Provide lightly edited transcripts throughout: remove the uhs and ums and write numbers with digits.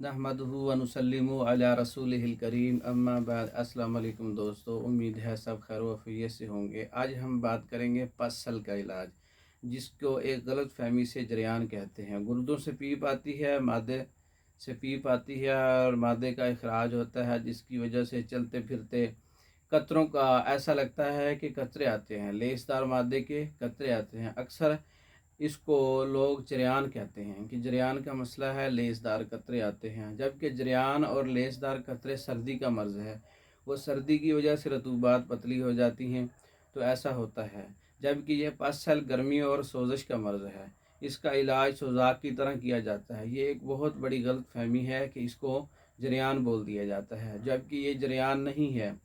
नहमदुहु व नुसल्लिमु अला रसूलिहिल करीम अम्मा बाद। अस्सलाम वालेकुम दोस्तों, उम्मीद है सब खैर वफ़ियत से होंगे। आज हम बात करेंगे पसल का इलाज, जिसको एक गलत फहमी से जरियान कहते हैं। गुर्दों से पीप आती है, मादे से पीप आती है और मादे का इखराज होता है, जिसकी वजह से चलते फिरते कतरों का ऐसा लगता है कि कतरे आते हैं, लेसदार मादे के कतरे आते हैं। अक्सर इसको लोग जरियान कहते हैं कि जरियान का मसला है, लेसदार कतरे आते हैं। जबकि जरियान और लेसदार कतरे सर्दी का मर्ज़ है, वो सर्दी की वजह से रतूबात पतली हो जाती हैं, तो ऐसा होता है। जबकि यह पसल गर्मी और सोजिश का मर्ज़ है, इसका इलाज सोजाक की तरह किया जाता है। ये एक बहुत बड़ी गलत फहमी है कि इसको जरियान बोल दिया जाता है, जबकि ये जरियान नहीं है,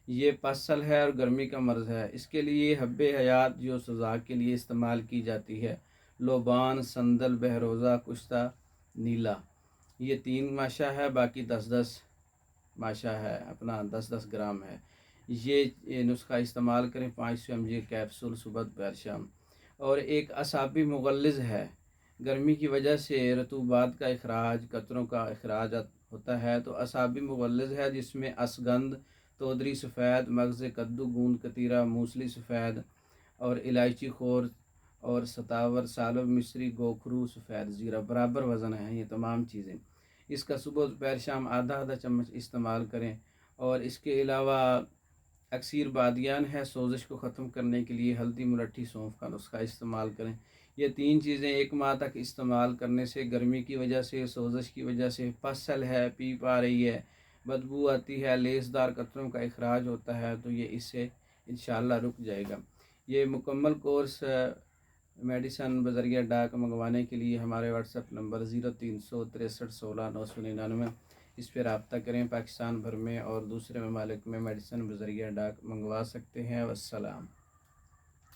ये पसल है और गर्मी का मर्ज़ है। इसके लिए हब्बे हयात जो सोजाक के लिए इस्तेमाल की जाती है, लोबान, संदल, बहरोज़ा, कुश्ता, नीला, ये 3 माशा है। बाकी 10-10 माशा है, अपना 10-10 ग्राम है। ये नुस्खा इस्तेमाल करें। 500 mg कैप्सूल सुबह दोपहर शाम। और एक असाबी मुगल्लिज़ है, गर्मी की वजह से रतूबात का इखराज, कतरों का इखराज होता है, तो असाबी मुगल्लिज़ है जिसमें असगंध, तोदरी सफ़ेद, मगज़ कद्दू, गूंद कतीरा, मूसली सफ़ेद और इलायची खोर और सतावर, सालब मिश्री, गोखरू, सफ़ेद ज़ीरा बराबर वज़न है। ये तमाम चीज़ें इसका सुबह दोपहर शाम आधा आधा चम्मच इस्तेमाल करें। और इसके अलावा अक्सीर बादियान है, सोजिश को ख़त्म करने के लिए हल्दी, मुलट्ठी, सौंफ का नुस्खा इस्तेमाल करें। ये 3 चीज़ें 1 माह तक इस्तेमाल करने से गर्मी की वजह से, सोजिश की वजह से, पसल है, पीप आ रही है, बदबू आती है, लेसदार कतरों का इखराज होता है, तो ये इससे इंशाअल्लाह रुक जाएगा। ये मुकम्मल कोर्स मेडिसन बज़रिया डाक मंगवाने के लिए हमारे व्हाट्सएप नंबर 036316 999 इस पर रब्ता करें। पाकिस्तान भर में और दूसरे ममालिक में मेडिसन बज़रिया डाक मंगवा सकते हैं। वस्सलाम।